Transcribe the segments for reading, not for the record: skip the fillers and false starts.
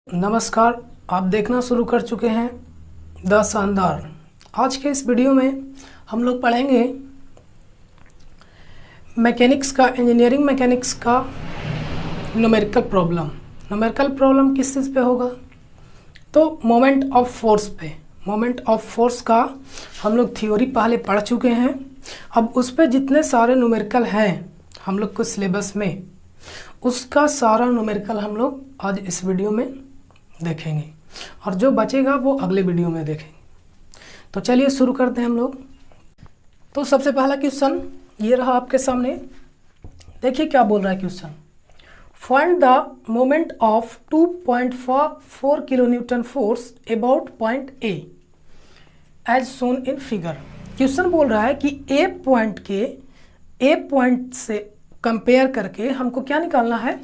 नमस्कार, आप देखना शुरू कर चुके हैं द शानदार। आज के इस वीडियो में हम लोग पढ़ेंगे मैकेनिक्स का, इंजीनियरिंग मैकेनिक्स का न्यूमेरिकल प्रॉब्लम। न्यूमेरिकल प्रॉब्लम किस चीज़ पे होगा? तो मोमेंट ऑफ फोर्स पे। मोमेंट ऑफ फोर्स का हम लोग थ्योरी पहले पढ़ चुके हैं। अब उस पे जितने सारे न्यूमेरिकल हैं हम लोग को सिलेबस में, उसका सारा न्यूमेरिकल हम लोग आज इस वीडियो में देखेंगे और जो बचेगा वो अगले वीडियो में देखेंगे। तो चलिए शुरू करते हैं हम लोग। तो सबसे पहला क्वेश्चन ये रहा आपके सामने। देखिए क्या बोल रहा है question. Find the moment of 2.4 kilo newton force about point A as shown in figure. Question बोल रहा है कि ए पॉइंट से कंपेयर करके हमको क्या निकालना है?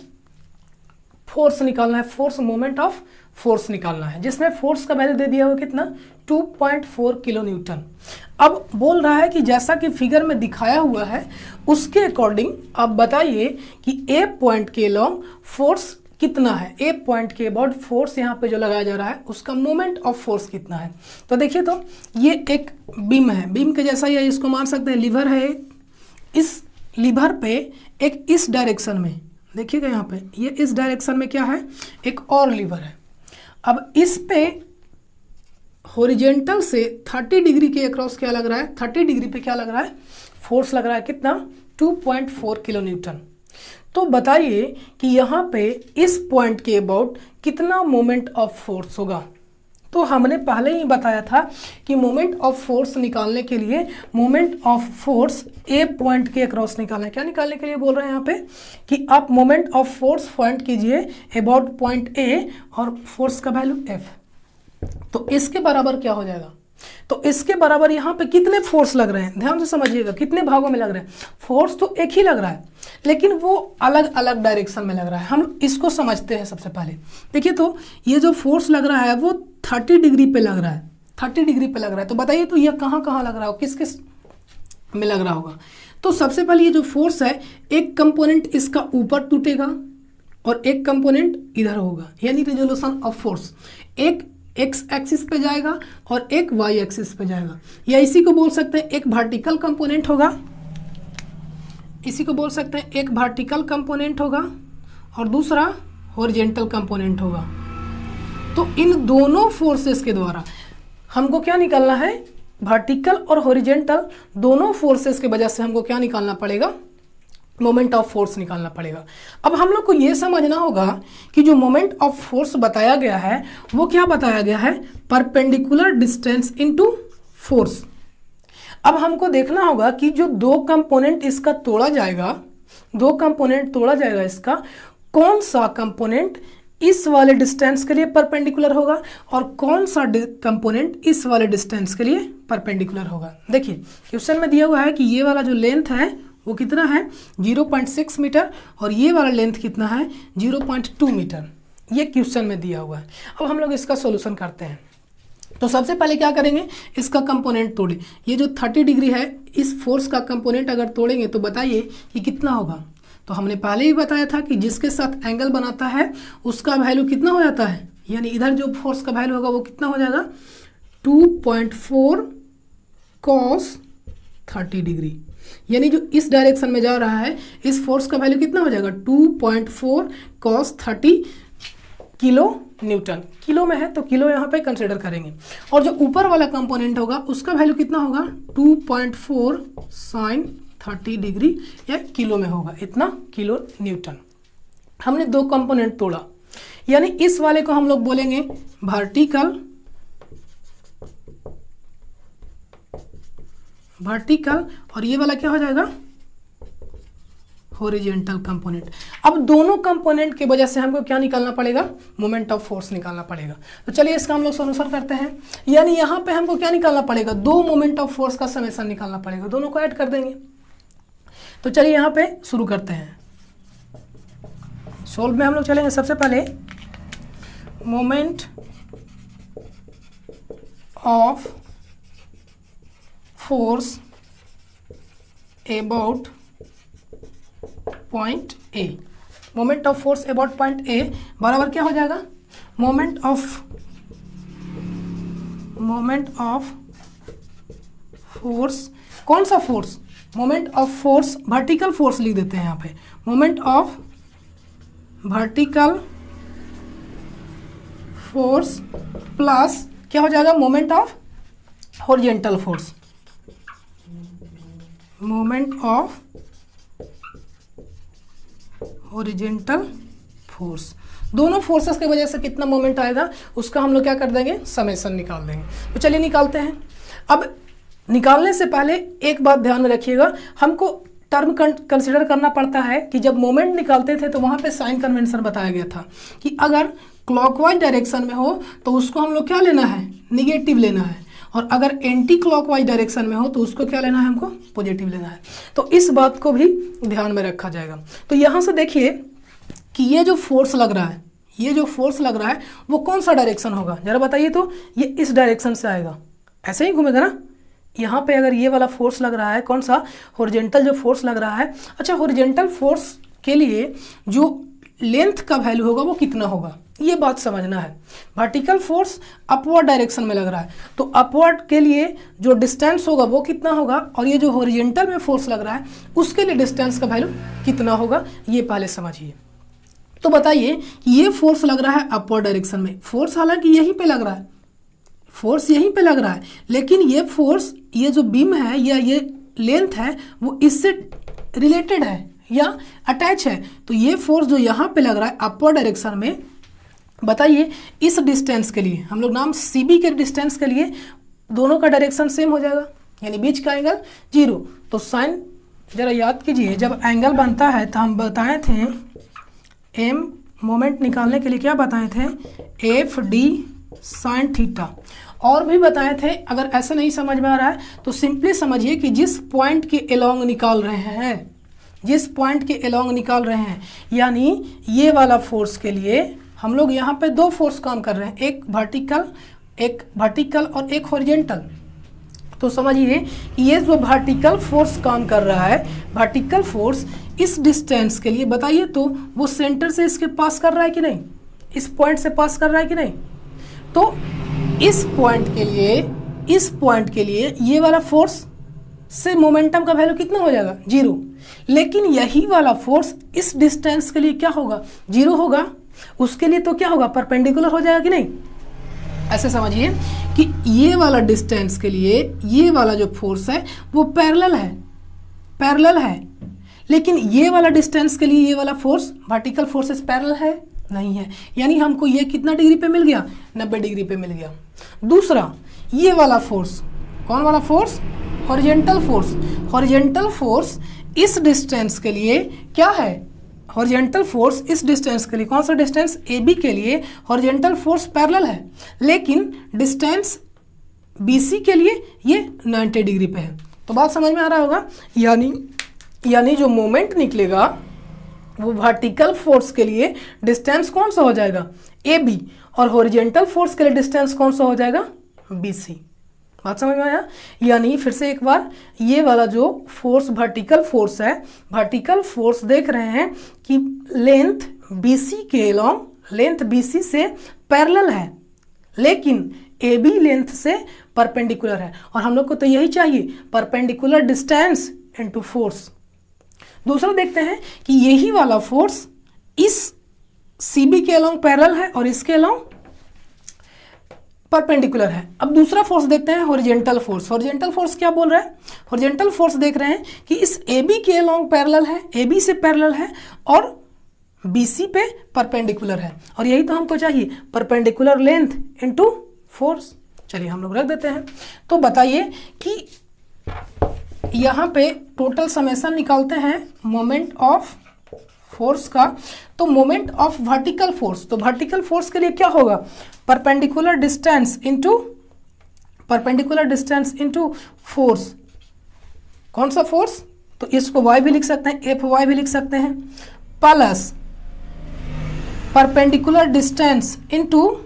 फोर्स निकालना है। फोर्स, मोमेंट ऑफ फोर्स निकालना है, जिसमें फोर्स का वैल्यू दे दिया हुआ कितना? 2.4 किलो न्यूटन। अब बोल रहा है कि जैसा कि फिगर में दिखाया हुआ है उसके अकॉर्डिंग आप बताइए कि ए पॉइंट के लॉन्ग फोर्स कितना है। ए पॉइंट के अबाउट फोर्स यहाँ पे जो लगाया जा रहा है उसका मोमेंट ऑफ फोर्स कितना है। तो देखिए, तो ये एक बीम है, बीम के जैसा ही इसको मान सकते हैं। लीवर है, इस लीवर पे एक इस डायरेक्शन में, देखिएगा यहाँ पे, ये इस डायरेक्शन में क्या है? एक और लीवर है। अब इस पे हॉरिजेंटल से 30 डिग्री के अक्रॉस क्या लग रहा है? 30 डिग्री पे क्या लग रहा है? फोर्स लग रहा है कितना? 2.4 किलो न्यूटन। तो बताइए कि यहाँ पे इस पॉइंट के अबाउट कितना मोमेंट ऑफ फोर्स होगा। तो हमने पहले ही बताया था कि मोमेंट ऑफ फोर्स निकालने के लिए moment of force A point के अक्रॉस निकालना है। क्या निकालने के लिए बोल रहे हैं यहाँ पे? कि आप मोमेंट ऑफ फोर्स फाइंड कीजिए अबाउट पॉइंट ए और फोर्स का वैल्यू एफ। तो इसके बराबर क्या हो जाएगा? तो इसके बराबर यहाँ पे कितने फोर्स लग रहे हैं, ध्यान से समझिएगा। कितने भागों में लग रहे हैं? फोर्स तो एक ही लग रहा है, लेकिन वो अलग अलग डायरेक्शन में लग रहा है। हम इसको समझते हैं सबसे पहले। देखिए, तो ये जो फोर्स लग रहा है वो 30 डिग्री पे लग रहा है। 30 डिग्री पे लग रहा है। तो बताइए, तो ये कहाँ कहाँ लग रहा हो, किस किस में लग रहा होगा? तो सबसे पहले ये जो फोर्स है, एक कंपोनेंट इसका ऊपर टूटेगा और एक कंपोनेंट इधर होगा, यानी रिजोल्यूशन ऑफ फोर्स। एक एक्स एक्सिस पे जाएगा और एक वाई एक्सिस पे जाएगा, या इसी को बोल सकते हैं एक वर्टिकल कंपोनेंट होगा। इसी को बोल सकते हैं एक वर्टिकल कंपोनेंट होगा और दूसरा हॉरिजॉन्टल कंपोनेंट होगा। तो इन दोनों फोर्सेस के द्वारा हमको क्या निकालना है? वर्टिकल और हॉरिजॉन्टल दोनों फोर्सेस के वजह से हमको क्या निकालना पड़ेगा? मोमेंट ऑफ फोर्स निकालना पड़ेगा। अब हम लोग को ये समझना होगा कि जो मोमेंट ऑफ फोर्स बताया गया है वो क्या बताया गया है? Perpendicular distance into force. अब हमको देखना होगा कि जो दो कंपोनेंट इसका तोड़ा जाएगा, दो कंपोनेंट तोड़ा जाएगा इसका, कौन सा कंपोनेंट इस वाले डिस्टेंस के लिए परपेंडिकुलर होगा और कौन सा कंपोनेंट इस वाले डिस्टेंस के लिए परपेंडिकुलर होगा। देखिए, क्वेश्चन में दिया हुआ है कि ये वाला जो लेंथ है वो कितना है? 0.6 मीटर और ये वाला लेंथ कितना है? 0.2 मीटर। ये क्वेश्चन में दिया हुआ है। अब हम लोग इसका सॉल्यूशन करते हैं। तो सबसे पहले क्या करेंगे? इसका कंपोनेंट तोड़े। ये जो 30 डिग्री है, इस फोर्स का कंपोनेंट अगर तोड़ेंगे तो बताइए कि कितना होगा। तो हमने पहले ही बताया था कि जिसके साथ एंगल बनाता है उसका वैल्यू कितना हो जाता है, यानी इधर जो फोर्स का वैल्यू होगा वो कितना हो जाएगा? 2.4 cos 30 डिग्री। यानी जो इस डायरेक्शन में जा रहा है इस फोर्स का वैल्यू कितना हो जाएगा? 2.4 cos 30 किलो न्यूटन। किलो में है तो किलो यहाँ पे कंसिडर करेंगे। और जो ऊपर वाला कंपोनेंट होगा उसका वैल्यू कितना होगा? 2.4 sin 30 डिग्री, या किलो में होगा इतना किलो न्यूटन। हमने दो कंपोनेंट तोड़ा, यानी इस वाले को हम लोग बोलेंगे वर्टिकल और ये वाला क्या हो जाएगा? Horizontal component. अब दोनों कंपोनेंट की वजह से हमको क्या निकालना पड़ेगा? मोमेंट ऑफ फोर्स निकालना पड़ेगा। तो चलिए इसका हम लोग सॉल्यूशन करते हैं। यानी यहाँ पे हमको क्या निकालना पड़ेगा? दो मोमेंट ऑफ फोर्स का समेशन निकालना पड़ेगा, दोनों को ऐड कर देंगे। तो चलिए यहाँ पे शुरू करते हैं। सोल्व में हम लोग चलेंगे। सबसे पहले moment of force about point A. Moment of force about point ए बराबर क्या हो जाएगा? मोमेंट ऑफ फोर्स, कौन सा force? Moment of force, vertical force लिख देते हैं यहाँ पे, moment of vertical force plus क्या हो जाएगा, moment of horizontal force, moment of horizontal force. दोनों फोर्सेस की वजह से कितना मोमेंट आएगा उसका हम लोग क्या कर देंगे, समेशन निकाल देंगे। तो चलिए निकालते हैं। अब निकालने से पहले एक बात ध्यान में रखिएगा, हमको टर्म कंसिडर करना पड़ता है कि जब मोमेंट निकालते थे तो वहाँ पे साइन कन्वेंशन बताया गया था कि अगर क्लॉकवाइज डायरेक्शन में हो तो उसको हम लोग क्या लेना है, निगेटिव लेना है, और अगर एंटी क्लॉकवाइज डायरेक्शन में हो तो उसको क्या लेना है, हमको पॉजिटिव लेना है। तो इस बात को भी ध्यान में रखा जाएगा। तो यहाँ से देखिए कि ये जो फोर्स लग रहा है, ये जो फोर्स लग रहा है वो कौन सा डायरेक्शन होगा, जरा बताइए। तो ये इस डायरेक्शन से आएगा, ऐसे ही घूमेगा ना। यहाँ पे अगर ये वाला फोर्स लग रहा है, कौन सा, हॉरिजॉन्टल जो फोर्स लग रहा है। अच्छा, हॉरिजॉन्टल फोर्स के लिए जो लेंथ का वैल्यू होगा वो कितना होगा, ये बात समझना है। वर्टिकल फोर्स अपवर्ड डायरेक्शन में लग रहा है तो अपवर्ड के लिए जो डिस्टेंस होगा वो कितना होगा, और ये जो हॉरिजॉन्टल में फोर्स लग रहा है उसके लिए डिस्टेंस का वैल्यू कितना होगा, ये पहले समझिए। तो बताइए कि ये फोर्स लग रहा है अपवर्ड डायरेक्शन में, फोर्स हालांकि यहीं पे लग रहा है, फोर्स यहीं पे लग रहा है, लेकिन ये फोर्स, ये जो बीम है या ये लेंथ है वो इससे रिलेटेड है या अटैच है। तो ये फोर्स जो यहाँ पे लग रहा है अपवर्ड डायरेक्शन में, बताइए इस डिस्टेंस के लिए हम लोग नाम CB के डिस्टेंस के लिए दोनों का डायरेक्शन सेम हो जाएगा, यानी बीच का एंगल 0। तो साइन जरा याद कीजिए, जब एंगल बनता है तो हम बताए थे m मोमेंट निकालने के लिए क्या बताए थे, FD साइन थीटा। और भी बताए थे, अगर ऐसा नहीं समझ में आ रहा है तो सिंपली समझिए कि जिस पॉइंट के अलोंग निकाल रहे हैं, जिस पॉइंट के अलोंग निकाल रहे हैं, यानी ये वाला फोर्स के लिए हम लोग यहाँ पे दो फोर्स काम कर रहे हैं, एक वर्टिकल और एक हॉरिजॉन्टल। तो समझिए कि ये जो वर्टिकल फोर्स काम कर रहा है, वर्टिकल फोर्स इस डिस्टेंस के लिए बताइए तो वो सेंटर से इसके पास कर रहा है कि नहीं, इस पॉइंट से पास कर रहा है कि नहीं। तो इस पॉइंट के लिए ये वाला फोर्स से मोमेंटम का वैल्यू कितना हो जाएगा, 0। लेकिन यही वाला फोर्स इस डिस्टेंस के लिए क्या होगा, 0 होगा। उसके लिए तो क्या होगा, परपेंडिकुलर हो जाएगा कि नहीं। ऐसे समझिए कि ये वाला डिस्टेंस के लिए ये वाला जो फोर्स है वो पैरेलल है, लेकिन ये वाला डिस्टेंस के लिए ये वाला फोर्स वर्टिकल फोर्सेस पैरेलल है नहीं है, यानी हमको ये कितना डिग्री पे मिल गया, 90 डिग्री पे मिल गया। दूसरा, ये वाला फोर्स, कौन वाला force, horizontal force. Horizontal force इस डिस्टेंस के लिए क्या है, हॉरिजॉन्टल फोर्स इस डिस्टेंस के लिए, कौन सा डिस्टेंस, AB के लिए हॉरिजॉन्टल फोर्स पैरेलल है, लेकिन डिस्टेंस BC के लिए ये 90 डिग्री पे है। तो बात समझ में आ रहा होगा, यानी जो मोमेंट निकलेगा वो वर्टिकल फोर्स के लिए डिस्टेंस कौन सा हो जाएगा, AB, और हॉरिजॉन्टल फोर्स के लिए डिस्टेंस कौन सा हो जाएगा, BC। बात समझ में आया। यानी फिर से एक बार, ये वाला जो फोर्स वर्टिकल फोर्स है, वर्टिकल फोर्स देख रहे हैं कि लेंथ BC के अलोंग, लेंथ BC से पैरेलल है, लेकिन AB लेंथ से परपेंडिकुलर है, और हम लोग को तो यही चाहिए, परपेंडिकुलर डिस्टेंस इनटू फोर्स। दूसरा देखते हैं कि यही वाला फोर्स इस CB के अलोंग पैरेलल है और इसके अलोंग परपेंडिकुलर है। अब दूसरा फोर्स देखते हैं, हॉरिजॉन्टल फोर्स। हॉरिजॉन्टल फोर्स क्या बोल रहा है, हॉरिजॉन्टल फोर्स देख रहे हैं कि इस AB के अलोंग पैरेलल है, AB से पैरेलल है और BC पे परपेंडिकुलर है, और यही तो हमको चाहिए, परपेंडिकुलर लेंथ इनटू फोर्स। चलिए हम लोग रख देते हैं। तो बताइए कि यहाँ पे टोटल समेशन निकालते हैं मोमेंट ऑफ फोर्स का। तो मोमेंट ऑफ वर्टिकल फोर्स, तो वर्टिकल फोर्स के लिए क्या होगा, परपेंडिकुलर डिस्टेंस इनटू फोर्स। कौन सा फोर्स, तो इसको y भी लिख सकते हैं, FY भी लिख सकते हैं, plus perpendicular distance into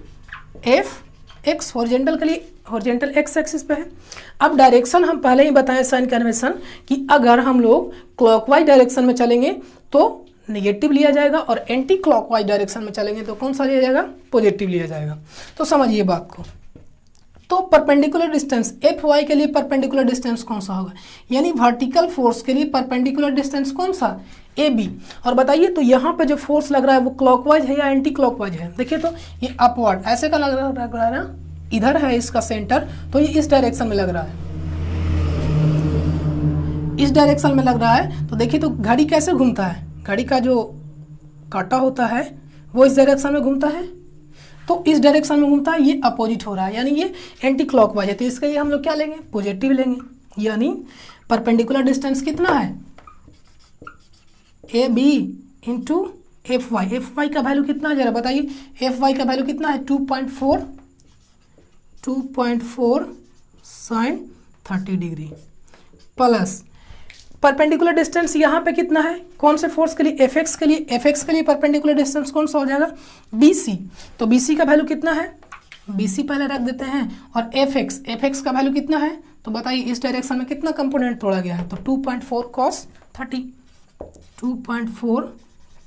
FX, horizontal के लिए, हॉरिजॉन्टल x एक्सिस पे है। अब डायरेक्शन हम पहले ही बताएं साइन कन्वेंशन कि अगर हम लोग क्लॉकवाइज डायरेक्शन में चलेंगे तो नेगेटिव लिया जाएगा और एंटी क्लॉकवाइज डायरेक्शन में चलेंगे तो कौन सा लिया जाएगा, पॉजिटिव लिया जाएगा। तो समझिए बात को। तो परपेंडिकुलर डिस्टेंस एफ वाई के लिए परपेंडिकुलर डिस्टेंस कौन सा होगा, यानी वर्टिकल फोर्स के लिए परपेंडिकुलर डिस्टेंस कौन सा, ए बी। और बताइए तो यहाँ पे जो फोर्स लग रहा है वो क्लॉकवाइज है या एंटी क्लॉकवाइज है, देखिए तो ये अपवर्ड ऐसे का लग रहा है ना, इधर है इसका सेंटर तो ये इस डायरेक्शन में लग रहा है, इस डायरेक्शन में लग रहा है। तो देखिए तो घड़ी कैसे घूमता है, घड़ी का जो काटा होता है वो इस डायरेक्शन में घूमता है, तो इस डायरेक्शन में घूमता है, ये अपोजिट हो रहा है यानी ये एंटी क्लॉकवाइज है। तो इसके लिए हम लोग क्या लेंगे, पॉजिटिव लेंगे। यानी परपेंडिकुलर डिस्टेंस कितना है, A B into F Y. F Y का वैल्यू कितना है जरा बताइए, एफ वाई का वैल्यू कितना है 2.4 sine 30 degree plus perpendicular distance यहाँ पे कितना है, कौन से फोर्स के लिए, एफ एक्स के लिए। एफ एक्स के लिए परपेंडिकुलर डिस्टेंस कौन सा हो जाएगा, बी सी। तो बी सी का वैल्यू कितना है, बी सी पहले रख देते हैं। और एफ एक्स का वैल्यू कितना है, तो बताइए इस डायरेक्शन में कितना कंपोनेंट तोड़ा गया है, तो 2.4 cos 30, 2.4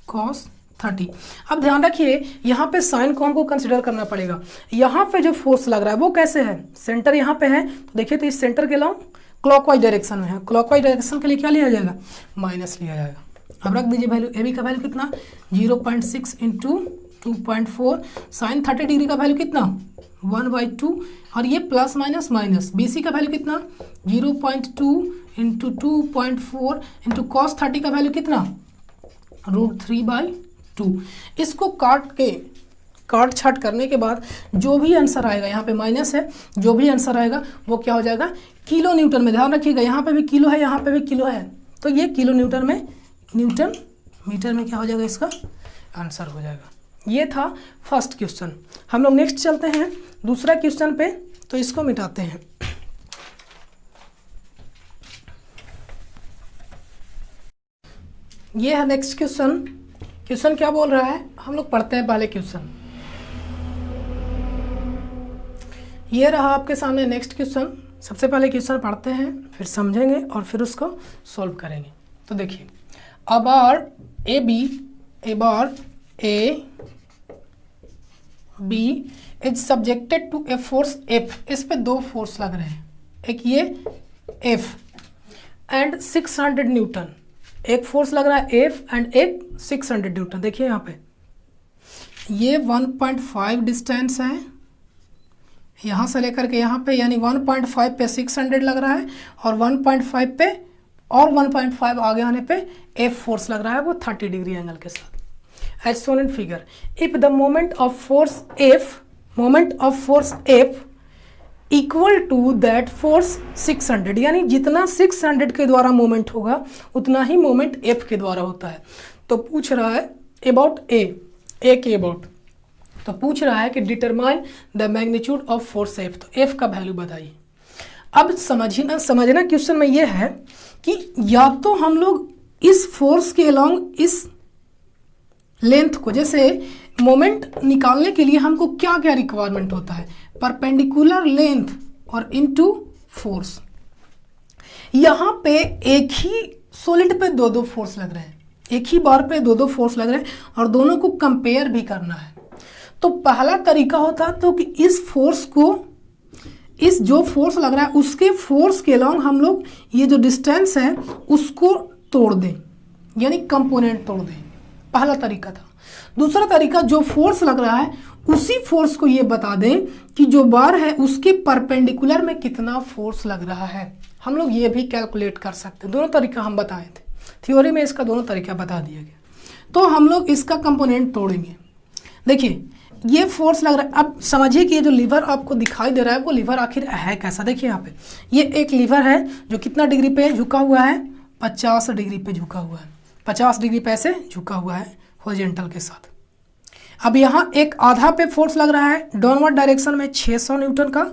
cos 30। अब ध्यान रखिए यहाँ पे साइन को हमको कंसिडर करना पड़ेगा। यहाँ पे जो फोर्स लग रहा है वो कैसे है, सेंटर यहाँ पे है, तो देखिए तो इस सेंटर के अलावा क्लॉकवाइज डायरेक्शन में है, क्लॉकवाइज डायरेक्शन के लिए क्या लिया जाएगा, माइनस लिया जाएगा। अब रख दीजिए वैल्यू, ए बी का वैल्यू कितना 0.6 इंटू 2.4 साइन 30 डिग्री का वैल्यू कितना 1/2 और ये plus minus minus. B C का वैल्यू कितना 0.2 इंटू 2.4 इंटू कॉस 30 का वैल्यू कितना √3/2। इसको काट छाट करने के बाद जो भी आंसर आएगा, यहाँ पे माइनस है, जो भी आंसर आएगा वो क्या हो जाएगा, किलो न्यूटन में। ध्यान रखिएगा यहाँ पे भी किलो है, यहाँ पे भी किलो है, तो ये किलो न्यूटन में, न्यूटन मीटर में क्या हो जाएगा, इसका आंसर हो जाएगा। ये था फर्स्ट क्वेश्चन। हम लोग नेक्स्ट चलते हैं दूसरा क्वेश्चन पे, तो इसको मिटाते हैं। ये है नेक्स्ट क्वेश्चन। क्वेश्चन क्या बोल रहा है, हम लोग पढ़ते हैं पहले क्वेश्चन। ये रहा आपके सामने नेक्स्ट क्वेश्चन। सबसे पहले क्वेश्चन पढ़ते हैं, फिर समझेंगे और फिर उसको सॉल्व करेंगे। तो देखिए, a bar A B is subjected to a force F। इस पे दो फोर्स लग रहे हैं, एक ये F एंड 600 न्यूटन। एक फोर्स लग रहा है F एंड एक 600 न्यूटन। देखिए यहाँ पे ये 1.5 डिस्टेंस है यहाँ से लेकर के यहाँ पे, यानी 1.5 पे 600 लग रहा है और 1.5 पे और 1.5 आगे आने पे F फोर्स लग रहा है वो 30 डिग्री एंगल के साथ। As shown in figure, if the moment of force F equal to that force 600, यानी जितना 600 के द्वारा मोमेंट होगा उतना ही मोमेंट F के द्वारा होता है। तो पूछ रहा है अबाउट A के अबाउट, तो पूछ रहा है कि determine the magnitude of force F। तो F का वैल्यू बताइए। अब समझना क्वेश्चन में ये है कि या तो हम लोग इस फोर्स के अलोंग इस लेंथ को, जैसे मोमेंट निकालने के लिए हमको क्या क्या रिक्वायरमेंट होता है, परपेंडिकुलर लेंथ और इनटू फोर्स। यहाँ पे एक ही सॉलिड पे दो फोर्स लग रहे हैं, एक ही बार पे दो फोर्स लग रहे हैं और दोनों को कंपेयर भी करना है। तो पहला तरीका होता तो कि इस फोर्स को, इस जो फोर्स लग रहा है उसके फोर्स के अलोंग हम लोग ये जो डिस्टेंस है उसको तोड़ दें, यानी कंपोनेंट तोड़ दें। पहला तरीका था। दूसरा तरीका, जो फोर्स लग रहा है उसी फोर्स को ये बता दें कि जो बार है उसके परपेंडिकुलर में कितना फोर्स लग रहा है। हम लोग ये भी कैलकुलेट कर सकते हैं। दोनों तरीका हम बताए थे, थ्योरी में इसका दोनों तरीका बता दिया गया। तो हम लोग इसका कंपोनेंट तोड़ेंगे। देखिए ये फोर्स लग रहा है। अब समझिए कि ये जो लीवर आपको दिखाई दे रहा है वो लीवर आखिर है कैसा। देखिए यहाँ पे ये एक लीवर है जो कितना डिग्री पे झुका हुआ है, 50 डिग्री पे झुका हुआ है, 50 डिग्री पे ऐसे झुका हुआ है हॉरिजॉन्टल के साथ। अब यहाँ एक आधा पे फोर्स लग रहा है डाउनवर्ड डायरेक्शन में 600 न्यूटन का,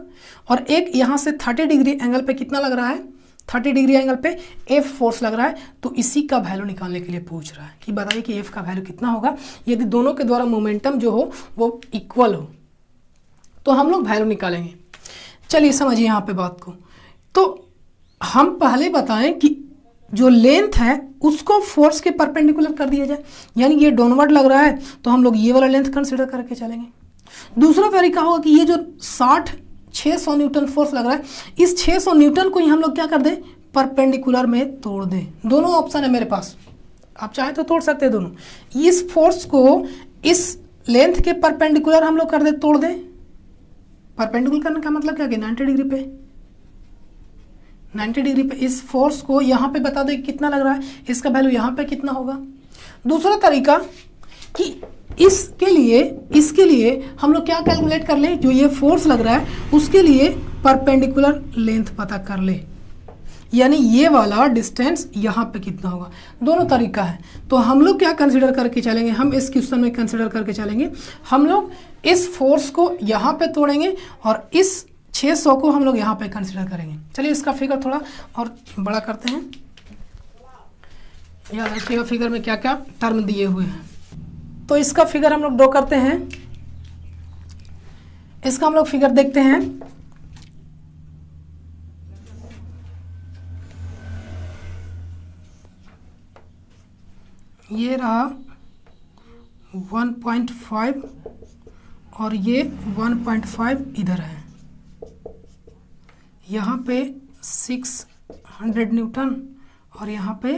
और एक यहाँ से 30 डिग्री एंगल पे कितना लग रहा है, 30 डिग्री एंगल पे F फोर्स लग रहा है। तो इसी का वैल्यू निकालने के लिए पूछ रहा है कि बताइए कि F का वैल्यू कितना होगा यदि दोनों के द्वारा मोमेंटम जो हो वो इक्वल हो। तो हम लोग वैल्यू निकालेंगे। चलिए समझिए यहाँ पे बात को। तो हम पहले बताएं कि जो लेंथ है उसको फोर्स के परपेंडिकुलर कर दिया जाए, यानी ये डाउनवर्ड लग रहा है तो हम लोग ये वाला लेंथ कंसिडर करके चलेंगे। दूसरा तरीका होगा कि ये जो 600 न्यूटन फोर्स लग रहा है, इस 600 न्यूटन को ही हम लोग क्या कर दें, परपेंडिकुलर में तोड़ दें। दोनों ऑप्शन है मेरे पास, आप चाहे तो तोड़ सकते हैं दोनों। इस फोर्स को इस लेंथ के परपेंडिकुलर हम लोग कर दे, तोड़ दें। परपेंडिकुलर करने का मतलब क्या कि 90 डिग्री पे, 90 डिग्री पे इस फोर्स को यहाँ पे बता दें कितना लग रहा है, इसका वैल्यू यहाँ पे कितना होगा। दूसरा तरीका कि इसके लिए हम लोग क्या कैलकुलेट कर लें, जो ये फोर्स लग रहा है उसके लिए परपेंडिकुलर लेंथ पता कर ले, यानी ये वाला डिस्टेंस यहाँ पे कितना होगा। दोनों तरीका है। तो हम लोग क्या कंसिडर करके चलेंगे, हम इस क्वेश्चन में कंसिडर करके चलेंगे, हम लोग इस फोर्स को यहाँ पे तोड़ेंगे और इस 600 को हम लोग यहाँ पे कंसिडर करेंगे। चलिए इसका फिगर थोड़ा और बड़ा करते हैं, याद रखिएगा फिगर में क्या क्या टर्म दिए हुए हैं। तो इसका फिगर हम लोग ड्रॉ करते हैं, इसका हम लोग फिगर देखते हैं। ये रहा 1.5 और ये 1.5 इधर है, यहाँ पे 600 न्यूटन और यहाँ पे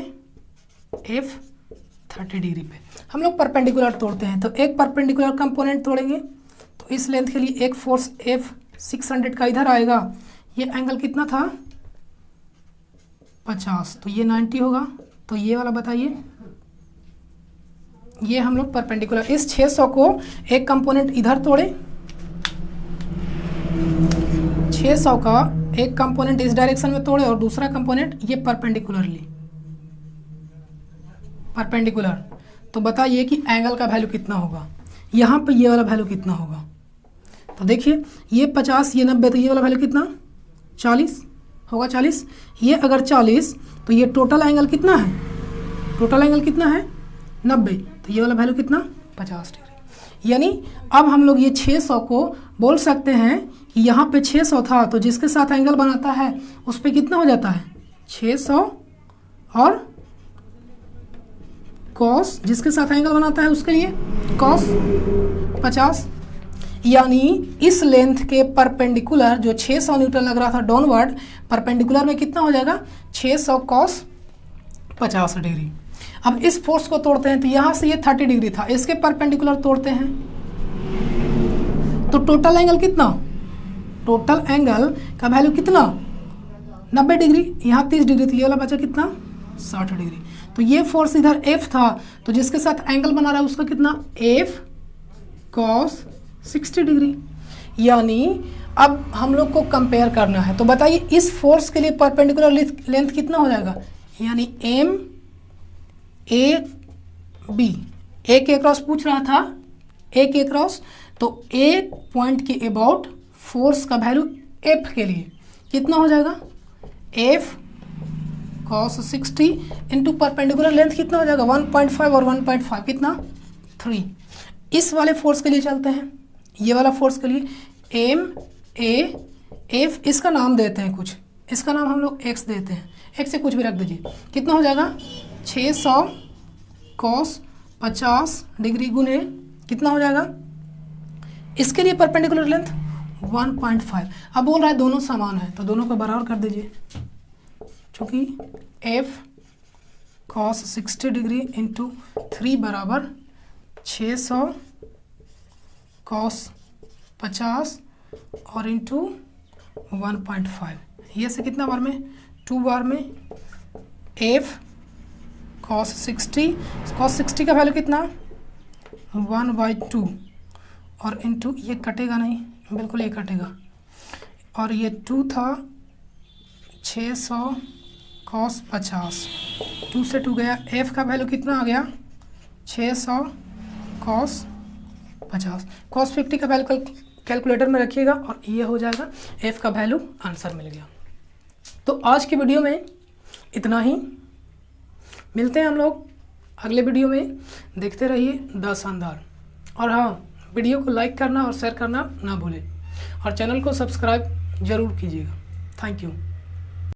F 30 डिग्री पे हम लोग परपेंडिकुलर तोड़ते हैं। तो एक परपेंडिकुलर कंपोनेंट तोड़ेंगे तो इस लेंथ के लिए एक फोर्स F 600 का इधर आएगा, ये एंगल कितना था 50, तो ये 90 होगा। तो ये वाला बताइए, ये हम लोग परपेंडिकुलर इस 600 को एक कंपोनेंट इधर तोड़े, 600 का एक कंपोनेंट इस डायरेक्शन में तोड़े और दूसरा कंपोनेंट ये परपेंडिकुलर, तो बताइए कि एंगल का वैल्यू कितना होगा, यहाँ पे ये वाला वैल्यू कितना होगा। तो देखिए ये 50 ये 90, तो ये वाला वैल्यू कितना 40 होगा, 40। ये अगर 40 तो ये टोटल एंगल कितना है, टोटल एंगल कितना है 90, तो ये वाला वैल्यू कितना 50 डिग्री। यानी अब हम लोग ये 600 को बोल सकते हैं कि यहाँ पे 600 था तो जिसके साथ एंगल बनाता है उस पर कितना हो जाता है 600 और कॉस, जिसके साथ एंगल बनाता है उसके लिए कॉस 50। यानी इस लेंथ के परपेंडिकुलर जो 600 न्यूटन लग रहा था डाउनवर्ड, परपेंडिकुलर में कितना हो जाएगा 600 कॉस 50 डिग्री। अब इस फोर्स को तोड़ते हैं तो यहाँ से ये 30 डिग्री था, इसके परपेंडिकुलर तोड़ते हैं तो टोटल एंगल कितना, टोटल एंगल का वैल्यू कितना 90 डिग्री, यहाँ 30 डिग्री थी, ये वाला बचा कितना 60 डिग्री। तो ये फोर्स इधर F था तो जिसके साथ एंगल बना रहा है उसका कितना F cos 60 डिग्री। यानी अब हम लोग को कंपेयर करना है, तो बताइए इस फोर्स के लिए परपेंडिकुलर लेंथ कितना हो जाएगा, यानी M A B, A के क्रॉस पूछ रहा था, A के क्रॉस, तो एक पॉइंट के अबाउट फोर्स का वैल्यू F के लिए कितना हो जाएगा F cos 60 into perpendicular length कितना हो जाएगा 1.5 और 1.5 कितना 3। इस वाले फोर्स के लिए चलते हैं, ये वाला फोर्स के लिए M A F, इसका नाम देते हैं कुछ, इसका नाम हम लोग X देते हैं, X से कुछ भी रख दीजिए, कितना हो जाएगा 600 cos 50 डिग्री गुने कितना हो जाएगा, इसके लिए परपेंडिकुलर लेंथ 1.5। अब बोल रहा है दोनों समान है तो दोनों को बराबर कर दीजिए, क्योंकि F cos 60 डिग्री इंटू 3 बराबर 600 cos 50 और इंटू 1.5, ये से कितना बार में 2 बार में F cos 60 का वैल्यू कितना 1/2 और इंटू ये कटेगा नहीं, बिल्कुल ये कटेगा, और ये 2 था 600 cos 50, 2 से 2 गया, F का वैल्यू कितना आ गया 600 cos 50, cos 50 का वैल्यू कैलकुलेटर में रखिएगा और ये हो जाएगा F का वैल्यू, आंसर मिल गया। तो आज की वीडियो में इतना ही, मिलते हैं हम लोग अगले वीडियो में, देखते रहिए द शानदार। और हाँ, वीडियो को लाइक करना और शेयर करना ना भूलें और चैनल को सब्सक्राइब ज़रूर कीजिएगा। Thank you.